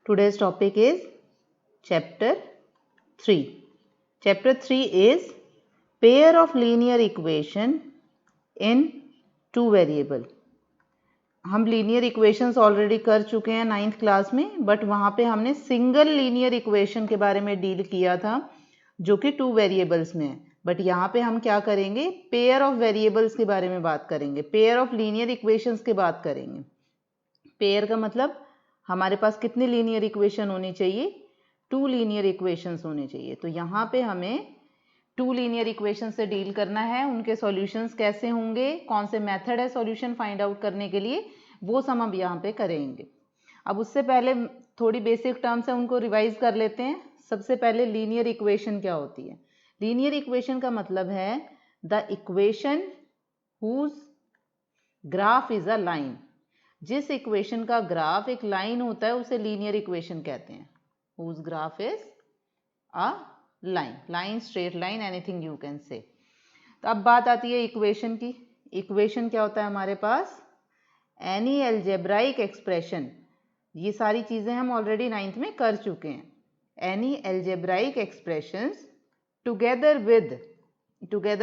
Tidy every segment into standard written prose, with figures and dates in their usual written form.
Today's topic is chapter 3. Chapter 3 is pair of linear equation in two variable. हम linear equations already कर चुके हैं 9th class में, but वहाँ पे हमने सिंगल लीनियर इक्वेशन के बारे में डील किया था जो कि टू वेरिएबल्स में है. बट यहाँ पे हम क्या करेंगे, पेयर ऑफ वेरिएबल्स के बारे में बात करेंगे, पेयर ऑफ लीनियर इक्वेशंस की बात करेंगे. पेयर का मतलब हमारे पास कितनी लीनियर इक्वेशन होनी चाहिए, टू लीनियर इक्वेशंस होने चाहिए. तो यहाँ पे हमें टू लीनियर इक्वेशन से डील करना है. उनके सॉल्यूशंस कैसे होंगे, कौन से मेथड है सॉल्यूशन फाइंड आउट करने के लिए, वो सब हम यहाँ पे करेंगे. अब उससे पहले थोड़ी बेसिक टर्म्स है, उनको रिवाइज कर लेते हैं. सबसे पहले लीनियर इक्वेशन क्या होती है. लीनियर इक्वेशन का मतलब है the equation whose graph is a line. जिस इक्वेशन का ग्राफ एक लाइन होता है उसे लीनियर इक्वेशन कहते हैं. Whose graph is a line, straight line, anything you can say. तो अब बात आती है इक्वेशन की. इक्वेशन क्या होता है हमारे पास, एनी एल्जेब्राइक एक्सप्रेशन. ये सारी चीजें हम ऑलरेडी 9th में कर चुके हैं. Any algebraic expressions together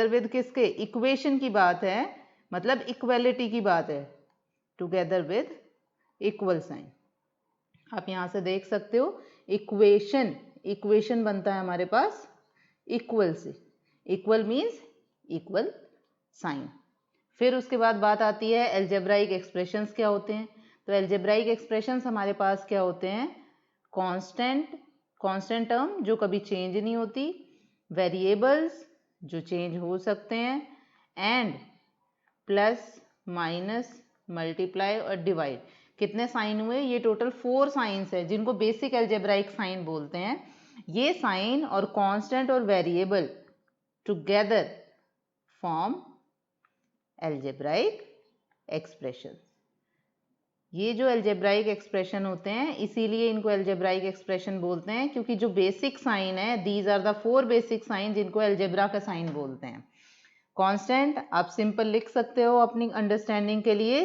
with किसके, इक्वेशन की बात है, मतलब इक्वलिटी की बात है. Together with equal sign. आप यहां से देख सकते हो इक्वेशन बनता है हमारे पास इक्वल से. Equal means equal sign. फिर उसके बाद बात आती है एल्जेब्राइक एक्सप्रेशंस क्या होते हैं. तो एल्जेब्राइक एक्सप्रेशंस हमारे पास क्या होते हैं, कांस्टेंट टर्म जो कभी चेंज नहीं होती, वेरिएबल्स जो चेंज हो सकते हैं, एंड प्लस माइनस मल्टीप्लाई और डिवाइड. कितने साइन हुए, ये टोटल 4 साइंस है जिनको बेसिक एल्जेब्राइक साइन बोलते हैं. ये साइन और कांस्टेंट और variable together form algebraic expression. ये जो एल्जेब्राइक एक्सप्रेशन होते हैं इसीलिए इनको एल्जेब्राइक एक्सप्रेशन बोलते हैं, क्योंकि जो बेसिक साइन है, these are the 4 basic sign जिनको एल्जेब्रा का साइन बोलते हैं. कांस्टेंट आप सिंपल लिख सकते हो अपनी अंडरस्टैंडिंग के लिए,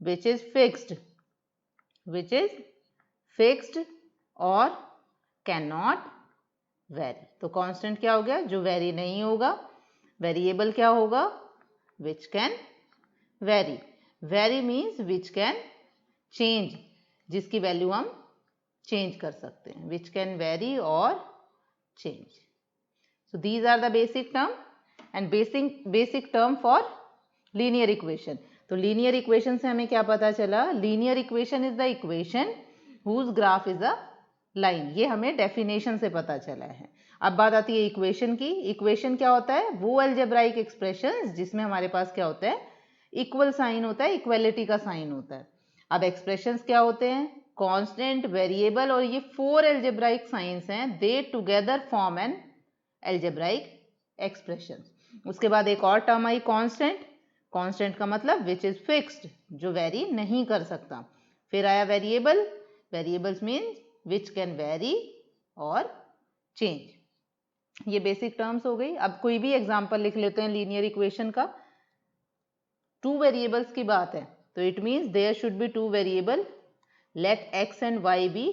विच इज फिक्स्ड और कैन नॉट वेरी. तो कांस्टेंट क्या हो गया, जो वेरी नहीं होगा. वेरिएबल क्या होगा, which can vary. Very means which can change, जिसकी वैल्यू हम चेंज कर सकते हैं, विच कैन वेरी और change. So these are the basic term and basic term for linear equation. तो लीनियर इक्वेशन से हमें क्या पता चला, linear equation is the equation whose graph is a line. ये हमें डेफिनेशन से पता चला है. अब बात आती है इक्वेशन की. इक्वेशन क्या होता है, वो एल्जेब्राइक एक्सप्रेशंस जिसमें हमारे पास क्या होता है, इक्वल साइन होता है, इक्वलिटी का साइन होता है. अब एक्सप्रेशंस क्या होते हैं, कांस्टेंट, वेरिएबल और ये 4 एल्जेब्राइक साइंस हैं, they together form an algebraic expression. उसके बाद एक और टर्म आई कांस्टेंट. कांस्टेंट का मतलब विच इज फिक्स्ड, जो वेरी नहीं कर सकता. फिर आया variable. Variables means which can vary और चेंज. ये बेसिक टर्म्स हो गई. अब कोई भी एग्जांपल लिख लेते हैं लीनियर इक्वेशन का. टू वेरिएबल्स की बात है तो it means there should be two variable. Let x and y be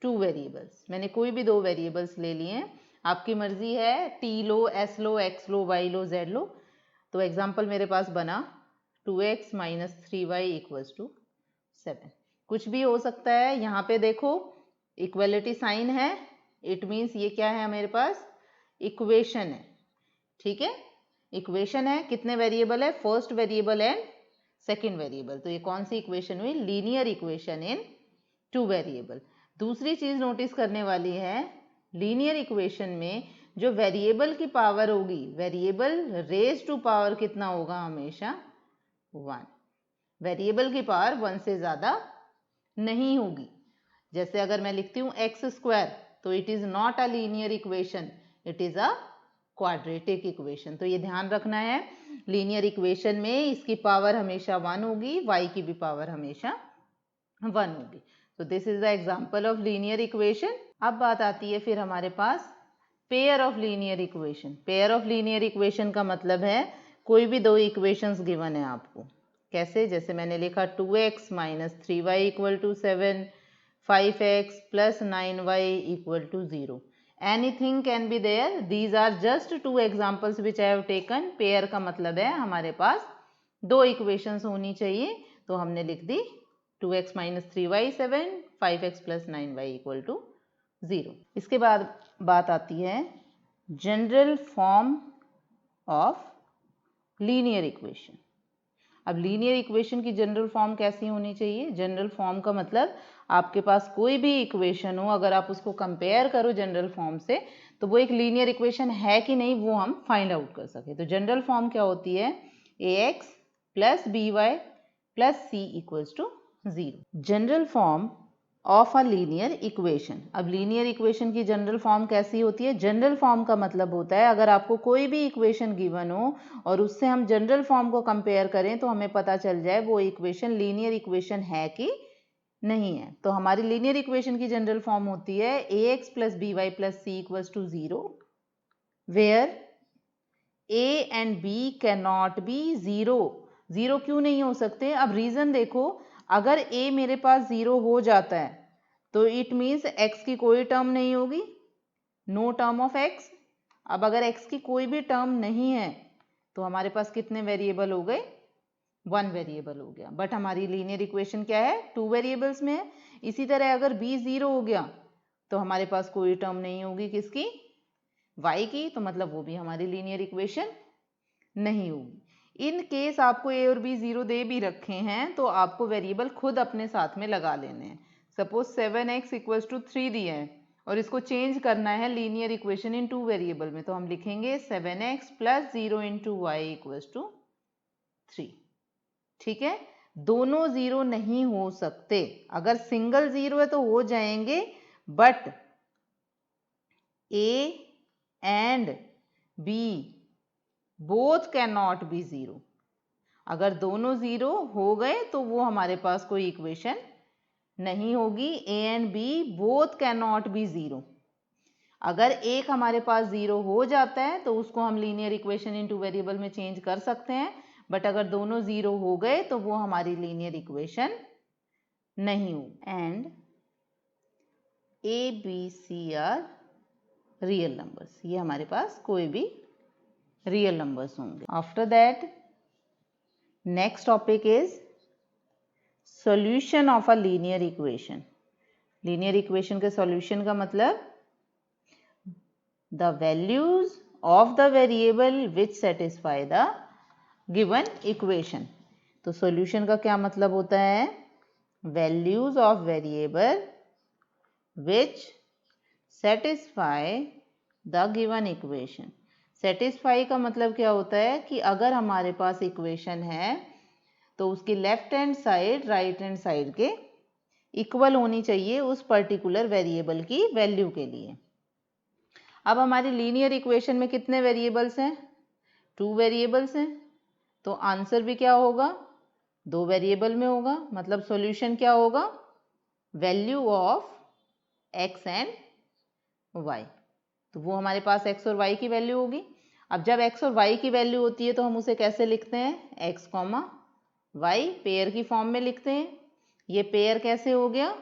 two variables. मैंने कोई भी 2 वेरिएबल्स ले लिए हैं, आपकी मर्जी है, टी लो, एस लो, एक्स लो, वाई लो, जेड लो. तो एग्जाम्पल मेरे पास बना 2x minus 3y equals to 7. कुछ भी हो सकता है. यहाँ पे देखो इक्वलिटी साइन है, इट मीन्स ये क्या है मेरे पास, इक्वेशन है. ठीक है, इक्वेशन है. कितने वेरिएबल है, first variable and second variable. तो ये कौन सी इक्वेशन हुई, linear equation in two variable. दूसरी चीज नोटिस करने वाली है, लीनियर इक्वेशन में जो वेरिएबल की पावर होगी, वेरिएबल रेज टू पावर कितना होगा, हमेशा 1. वेरिएबल की पावर 1 से ज्यादा नहीं होगी. जैसे अगर मैं लिखती हूँ एक्स स्क्वायर, तो it is not a linear equation, it is a quadratic equation. तो ये ध्यान रखना है, लीनियर इक्वेशन में इसकी पावर हमेशा 1 होगी, वाई की भी पावर हमेशा 1 होगी. तो this is the example of linear equation. अब बात आती है फिर हमारे पास pair of linear equation. Pair of linear equation का मतलब है कोई भी 2 इक्वेशंस गिवन है आपको. कैसे, जैसे मैंने लिखा 2x minus 3y equal to 7. 5x plus 9y equal to 0. Anything can be there. These are just two examples which I have taken. Pair का मतलब है हमारे पास दो इक्वेशंस होनी चाहिए, तो हमने लिख दी 2x minus 3y 7, 5x plus 9y equal to 0. इसके बाद बात आती है general form of linear equation. अब लीनियर इक्वेशन की जनरल फॉर्म कैसी होनी चाहिए? जनरल फॉर्म का मतलब आपके पास कोई भी इक्वेशन हो, अगर आप उसको कंपेयर करो जनरल फॉर्म से, तो वो एक लीनियर इक्वेशन है कि नहीं वो हम फाइंड आउट कर सके. तो जनरल फॉर्म क्या होती है? ax plus by plus c equals to 0. General form of a linear equation. अब लीनियर इक्वेशन की जनरल फॉर्म कैसी होती है? जनरल फॉर्म का मतलब होता है अगर आपको कोई भी इक्वेशन गिवन हो और उससे हम जनरल फॉर्म को कंपेयर करें तो हमें पता चल जाए वो इक्वेशन लीनियर इक्वेशन है कि नहीं है. तो हमारी लीनियर इक्वेशन की जनरल फॉर्म होती है ax plus by plus c equals to 0 where a and b can not be 0. 0 क्यों नहीं हो सकते? अब रीज़न देखो, अगर a मेरे पास 0 हो जाता है तो इट मीन्स x की कोई टर्म नहीं होगी, नो टर्म ऑफ x. अब अगर x की कोई भी टर्म नहीं है तो हमारे पास कितने वेरिएबल हो गए? 1 वेरिएबल हो गया. बट हमारी लीनियर इक्वेशन क्या है? 2 वेरिएबल्स में है. इसी तरह अगर b 0 हो गया तो हमारे पास कोई टर्म नहीं होगी किसकी? y की. तो मतलब वो भी हमारी लीनियर इक्वेशन नहीं होगी. इन केस आपको a और b 0 दे भी रखे हैं तो आपको वेरिएबल खुद अपने साथ में लगा लेने हैं. सपोज 7x इक्वल्स टू 3 दिया है और इसको चेंज करना है लीनियर इक्वेशन इन 2 वेरिएबल में, तो हम लिखेंगे 7x plus 0 into y equals to 3. ठीक है, दोनों 0 नहीं हो सकते. अगर सिंगल 0 है तो हो जाएंगे, but a and b both can not be 0. अगर दोनों 0 हो गए तो वो हमारे पास कोई इक्वेशन नहीं होगी. a and b both can not be 0. अगर एक हमारे पास 0 हो जाता है तो उसको हम लीनियर इक्वेशन इन 2 वेरिएबल में चेंज कर सकते हैं, बट अगर दोनों 0 हो गए तो वो हमारी लीनियर इक्वेशन नहीं हो. And a b c are real numbers. ये हमारे पास कोई भी रियल नंबर्स होंगे. After that next topic is solution of a linear equation. Linear equation के सॉल्यूशन का मतलब the values of the variable which satisfy the given equation. तो solution का क्या मतलब होता है? values of variable which satisfy the given equation. satisfy का मतलब क्या होता है कि अगर हमारे पास इक्वेशन है तो उसकी left hand side right hand side के इक्वल होनी चाहिए उस पर्टिकुलर वेरिएबल की वैल्यू के लिए. अब हमारी लीनियर इक्वेशन में कितने वेरिएबल्स हैं? 2 वेरिएबल्स हैं. तो आंसर भी क्या होगा? 2 वेरिएबल में होगा. मतलब सॉल्यूशन क्या होगा? Value of x and y. तो वो हमारे पास x और y की वैल्यू होगी. अब जब x और y की वैल्यू होती है तो हम उसे कैसे लिखते हैं? x, y पेयर की फॉर्म में लिखते हैं. ये पेयर कैसे हो गया?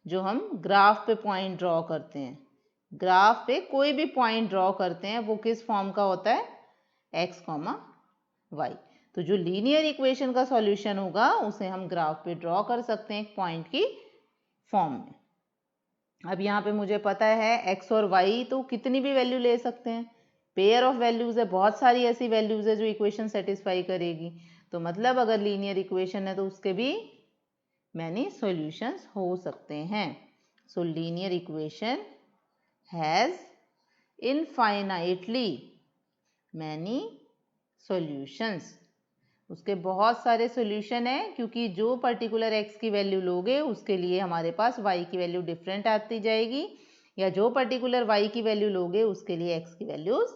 जो हम ग्राफ पे पॉइंट ड्रॉ करते हैं. ग्राफ पे कोई भी पॉइंट ड्रॉ करते हैं वो किस फॉर्म का होता है? x, y. तो जो लीनियर इक्वेशन का सॉल्यूशन होगा उसे हम ग्राफ पे ड्रॉ कर सकते हैं एक पॉइंट की फॉर्म में. अब यहाँ पे मुझे पता है x और y तो कितनी भी वैल्यू ले सकते हैं. पेयर ऑफ वैल्यूज है, बहुत सारी ऐसी वैल्यूज है जो इक्वेशन सेटिस्फाई करेगी. तो मतलब अगर लीनियर इक्वेशन है तो उसके भी मैनी सॉल्यूशंस हो सकते हैं. सो linear equation has infinitely many solutions. उसके बहुत सारे सॉल्यूशन हैं क्योंकि जो पर्टिकुलर x की वैल्यू लोगे उसके लिए हमारे पास y की वैल्यू डिफरेंट आती जाएगी, या जो पर्टिकुलर y की वैल्यू लोगे उसके लिए x की वैल्यूज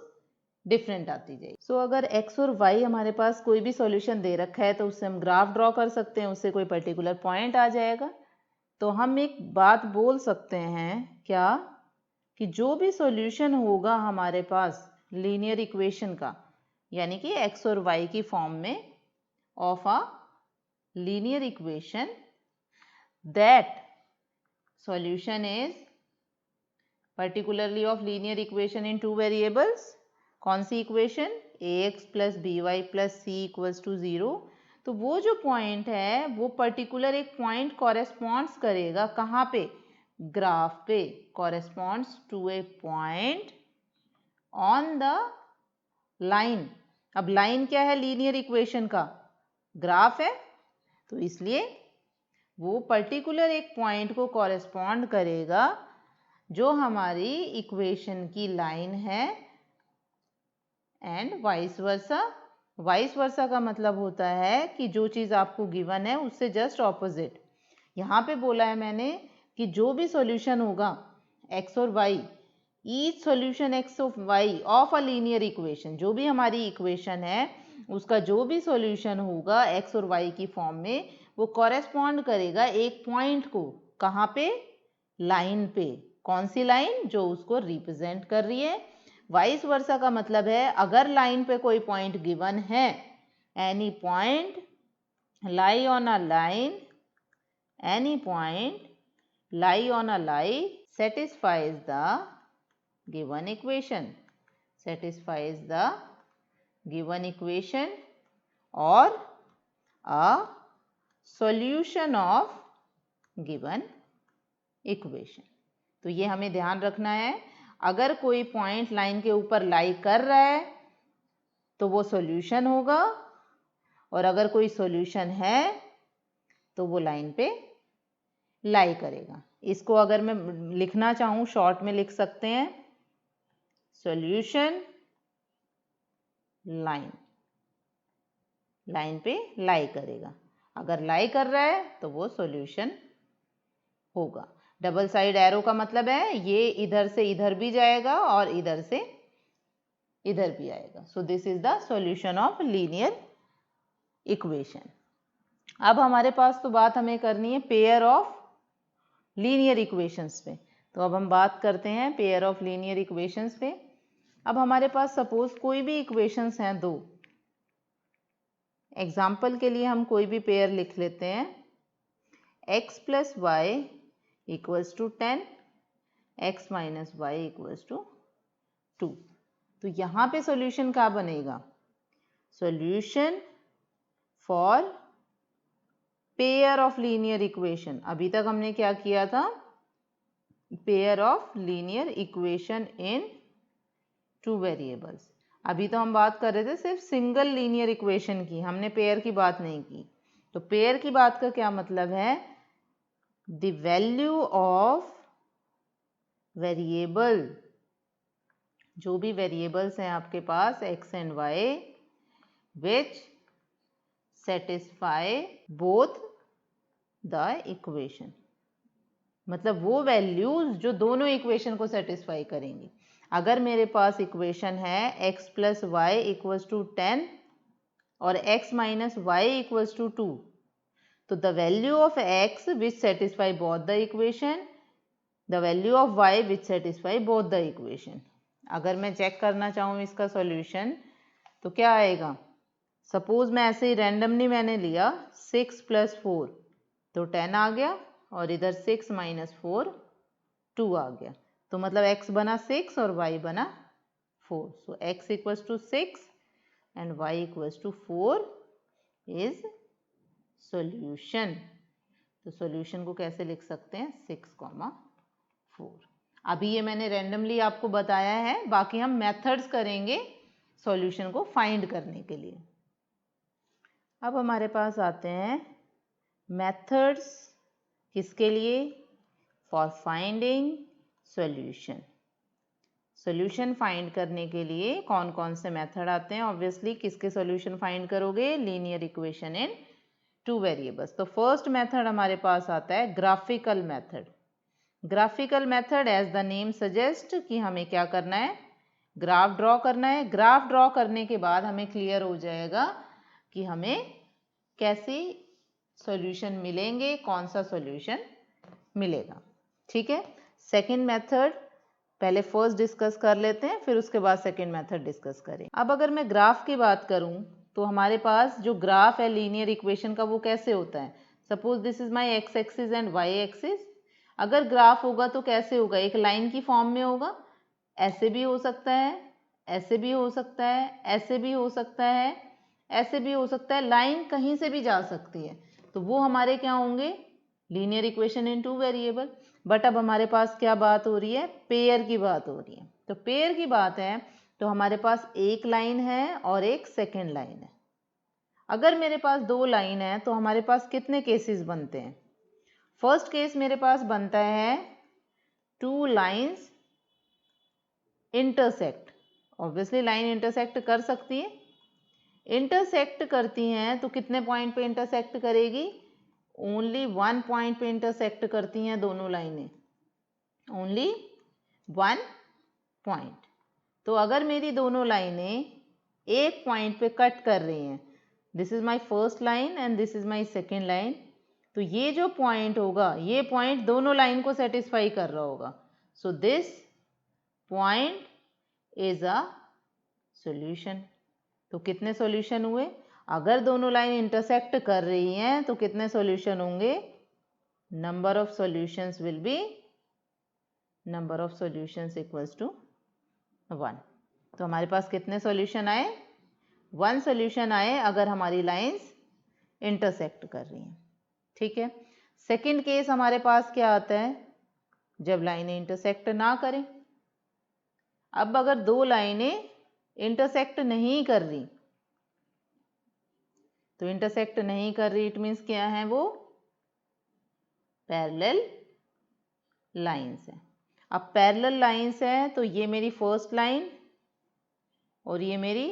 डिफरेंट आती जाएगी. सो अगर x और y हमारे पास कोई भी सॉल्यूशन दे रखा है तो उससे हम ग्राफ ड्रॉ कर सकते हैं, उससे कोई पर्टिकुलर पॉइंट आ जाएगा. तो हम एक बात बोल सकते हैं क्या कि जो भी सॉल्यूशन होगा हमारे पास लीनियर इक्वेशन का, यानी कि x और y की फॉर्म में of a linear equation, that solution is particularly of linear equation in two variables. कौन सी equation? ax plus by plus c equals to 0. तो वो जो पॉइंट है वो पर्टिकुलर एक पॉइंट कॉरेस्पॉन्ड्स करेगा कहाँ पे? ग्राफ पे. Corresponds to a point on the line. अब लाइन क्या है लीनियर इक्वेशन का? ग्राफ है. तो इसलिए वो पर्टिकुलर एक पॉइंट को कॉरेस्पॉन्ड करेगा जो हमारी इक्वेशन की लाइन है. And vice versa. Vice versa का मतलब होता है कि जो चीज़ आपको गिवन है उससे जस्ट ऑपोजिट. यहाँ पे बोला है मैंने कि जो भी सॉल्यूशन होगा x और y, each solution x of y of a linear equation, जो भी हमारी इक्वेशन है उसका जो भी सॉल्यूशन होगा x और y की फॉर्म में, वो कॉरेस्पॉन्ड करेगा एक पॉइंट को. कहाँ पे? लाइन पे. कौन सी लाइन? जो उसको रिप्रेजेंट कर रही है. वाइस वर्सा का मतलब है अगर लाइन पे कोई पॉइंट गिवन है, any point lie on a line, any point lie on a line satisfies the given equation, satisfies the given equation or a solution of given equation. तो ये हमें ध्यान रखना है. अगर कोई पॉइंट लाइन के ऊपर लाई कर रहा है तो वो सॉल्यूशन होगा, और अगर कोई सॉल्यूशन है तो वो लाइन पे लाई करेगा. इसको अगर मैं लिखना चाहूँ शॉर्ट में लिख सकते हैं सॉल्यूशन लाइन. लाइन पे लाई करेगा. अगर लाई कर रहा है तो वो सॉल्यूशन होगा. डबल साइड एरो का मतलब है ये इधर से इधर भी जाएगा और इधर से इधर भी आएगा. So this is the solution of linear equation. अब हमारे पास तो बात हमें करनी है पेयर ऑफ लीनियर इक्वेशंस पे. तो अब हम बात करते हैं पेयर ऑफ लीनियर इक्वेशंस पे. अब हमारे पास सपोज कोई भी इक्वेशंस हैं दो. एग्जाम्पल के लिए हम कोई भी पेयर लिख लेते हैं. x plus y equals to 10, x minus y equals to 2. तो यहाँ पे सॉल्यूशन क्या बनेगा? Solution for pair of linear equation. अभी तक हमने क्या किया था? Pair of linear equation in two variables. अभी तो हम बात कर रहे थे सिर्फ सिंगल लीनियर इक्वेशन की, हमने पेयर की बात नहीं की. तो पेयर की बात का क्या मतलब है? द वैल्यू ऑफ वेरिएबल, जो भी वेरिएबल्स हैं आपके पास x and y, which satisfy both the equation. मतलब वो वैल्यूज जो दोनों इक्वेशन को सेटिस्फाई करेंगी. अगर मेरे पास इक्वेशन है x plus y equals to 10 और x minus y equals to 2, तो the value of x which satisfy both the equation, the value of y which satisfy both the equation. अगर मैं चेक करना चाहूँ इसका सॉल्यूशन तो क्या आएगा? सपोज मैं ऐसे ही रैंडमली मैंने लिया 6 प्लस 4 तो 10 आ गया, और इधर 6 माइनस 4 2 आ गया. तो मतलब x बना 6 और y बना 4. So x equals to 6 and y equals to 4 is solution. तो सॉल्यूशन को कैसे लिख सकते हैं? 6,4. अभी ये मैंने रैंडमली आपको बताया है, बाकी हम मेथड्स करेंगे सॉल्यूशन को फाइंड करने के लिए. अब हमारे पास आते हैं मेथड्स. किसके लिए? For finding solution. Solution find करने के लिए कौन कौन से मेथड आते हैं? ऑब्वियसली किसके सॉल्यूशन फाइंड करोगे? Linear equation in two variables. तो फर्स्ट मेथड हमारे पास आता है graphical method. Graphical method as the name suggest कि हमें क्या करना है? ग्राफ ड्रॉ करना है. ग्राफ ड्रॉ करने के बाद हमें क्लियर हो जाएगा कि हमें कैसे सॉल्यूशन मिलेंगे, कौन सा सॉल्यूशन मिलेगा. ठीक है. सेकंड मेथड पहले फर्स्ट डिस्कस कर लेते हैं, फिर उसके बाद सेकंड मेथड डिस्कस करें. अब अगर मैं ग्राफ की बात करूं तो हमारे पास जो ग्राफ है लीनियर इक्वेशन का वो कैसे होता है? Suppose this is my x axis and y axis. अगर ग्राफ होगा तो कैसे होगा, एक लाइन की फॉर्म में होगा, ऐसे भी हो सकता है, ऐसे भी हो सकता है, ऐसे भी हो सकता है, ऐसे भी हो सकता है, लाइन कहीं से भी जा सकती है, तो वो हमारे क्या होंगे, linear equation in 2 variable. But अब हमारे पास क्या बात हो रही है, पेयर की बात हो रही है। तो पेयर की बात है तो हमारे पास एक लाइन है और एक सेकेंड लाइन है। अगर मेरे पास 2 लाइन है तो हमारे पास कितने केसेस बनते हैं, फर्स्ट केस मेरे पास बनता है 2 lines intersect. Obviously line intersect कर सकती है, इंटरसेक्ट करती हैं तो कितने पॉइंट पे इंटरसेक्ट करेगी, ओनली 1 पॉइंट पे इंटरसेक्ट करती हैं दोनों लाइनें, ओनली 1 पॉइंट। तो अगर मेरी दोनों लाइनें एक पॉइंट पे कट कर रही हैं, this is my first line and this is my second line, तो ये जो पॉइंट होगा, ये पॉइंट दोनों लाइन को सेटिस्फाई कर रहा होगा, so this point is a solution. तो कितने सॉल्यूशन हुए, अगर दोनों लाइन इंटरसेक्ट कर रही हैं तो कितने सॉल्यूशन होंगे, number of solutions will be number of solutions equals to 1। तो हमारे पास कितने सॉल्यूशन आए, 1 सॉल्यूशन आए अगर हमारी लाइंस इंटरसेक्ट कर रही हैं। ठीक है, सेकंड केस हमारे पास क्या आता है, जब लाइनें इंटरसेक्ट ना करें। अब अगर 2 लाइनें इंटरसेक्ट नहीं कर रही, तो इंटरसेक्ट नहीं कर रही इट मीन्स क्या है, वो पैरेलल लाइंस है। अब पैरेलल लाइंस है तो ये मेरी फर्स्ट लाइन और ये मेरी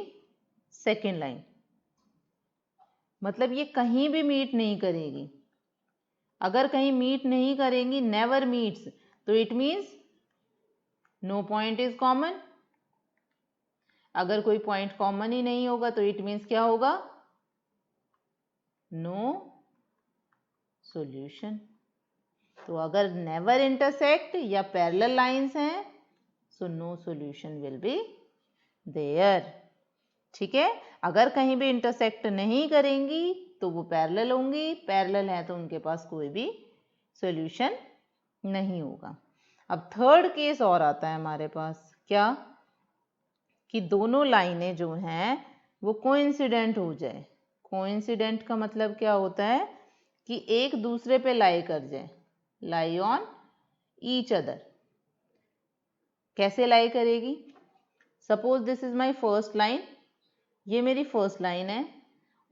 सेकेंड लाइन, मतलब ये कहीं भी मीट नहीं करेगी। अगर कहीं मीट नहीं करेंगी, नेवर मीट्स, तो it means no point is common. अगर कोई पॉइंट कॉमन ही नहीं होगा तो इट मीन्स क्या होगा, नो सॉल्यूशन। तो अगर नेवर इंटरसेक्ट या पैरेलल लाइंस हैं, so no solution will be there. ठीक है, अगर कहीं भी इंटरसेक्ट नहीं करेंगी तो वो पैरेलल होंगी, पैरेलल है तो उनके पास कोई भी सॉल्यूशन नहीं होगा। अब थर्ड केस और आता है हमारे पास, क्या कि दोनों लाइनें जो हैं वो कोइंसिडेंट हो जाए। कोइंसिडेंट का मतलब क्या होता है कि एक दूसरे पे लाई कर जाए, लाई ऑन ईच अदर। कैसे लाई करेगी, suppose this is my first line, ये मेरी फर्स्ट लाइन है,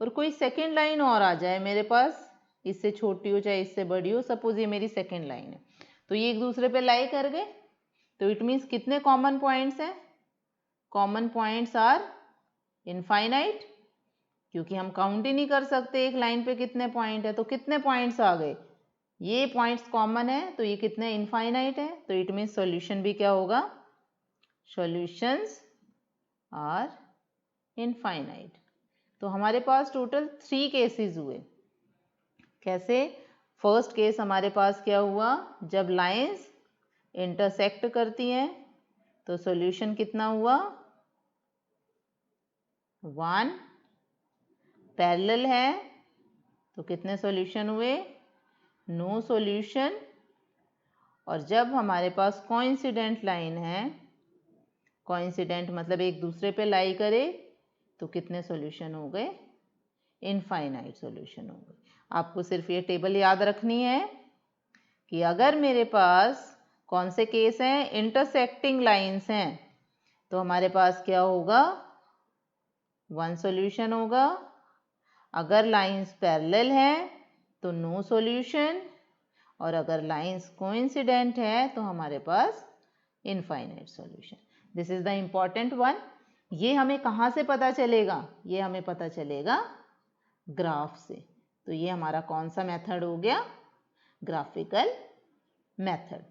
और कोई सेकेंड लाइन और आ जाए मेरे पास, इससे छोटी हो चाहे इससे बड़ी हो, सपोज ये मेरी सेकेंड लाइन है, तो ये एक दूसरे पे लाई कर गए, तो इट मीन्स कितने कॉमन पॉइंट्स हैं, कॉमन पॉइंट्स आर इनफाइनाइट, क्योंकि हम काउंट ही नहीं कर सकते एक लाइन पे कितने पॉइंट है, तो कितने पॉइंट्स आ गए, ये पॉइंट्स कॉमन है तो ये कितने इनफाइनाइट है, तो इट मीन्स सॉल्यूशन भी क्या होगा, सॉल्यूशंस आर इनफाइनाइट। तो हमारे पास टोटल 3 केसेस हुए। कैसे, फर्स्ट केस हमारे पास क्या हुआ, जब लाइंस इंटरसेक्ट करती हैं तो सॉल्यूशन कितना हुआ, 1। पैरेलल है तो कितने सॉल्यूशन हुए, नो सॉल्यूशन। और जब हमारे पास कोइंसिडेंट लाइन है, कोइंसिडेंट मतलब एक दूसरे पे लाई करे, तो कितने सॉल्यूशन हो गए, इनफाइनाइट सॉल्यूशन हो गए। आपको सिर्फ ये टेबल याद रखनी है कि अगर मेरे पास कौन से केस हैं, इंटरसेक्टिंग लाइंस हैं, तो हमारे पास क्या होगा, 1 सॉल्यूशन होगा। अगर लाइंस पैरेलल हैं तो नो सॉल्यूशन, और अगर लाइंस कोइंसिडेंट है तो हमारे पास infinite solution. This is the important one. ये हमें कहाँ से पता चलेगा, ये हमें पता चलेगा ग्राफ से। तो ये हमारा कौन सा मेथड हो गया, ग्राफिकल मेथड।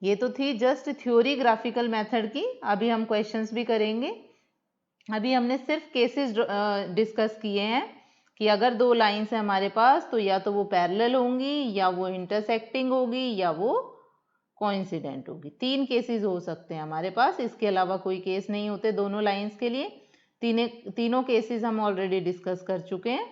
ये तो थी जस्ट थ्योरी ग्राफिकल मेथड की, अभी हम क्वेश्चंस भी करेंगे। अभी हमने सिर्फ केसेस डिस्कस किए हैं कि अगर 2 लाइंस हैं हमारे पास तो या तो वो पैरेलल होंगी, या वो इंटरसेक्टिंग होगी, या वो कोइंसिडेंट होगी। 3 केसेस हो सकते हैं हमारे पास, इसके अलावा कोई केस नहीं होते दोनों लाइंस के लिए। तीनों केसेस हम ऑलरेडी डिस्कस कर चुके हैं।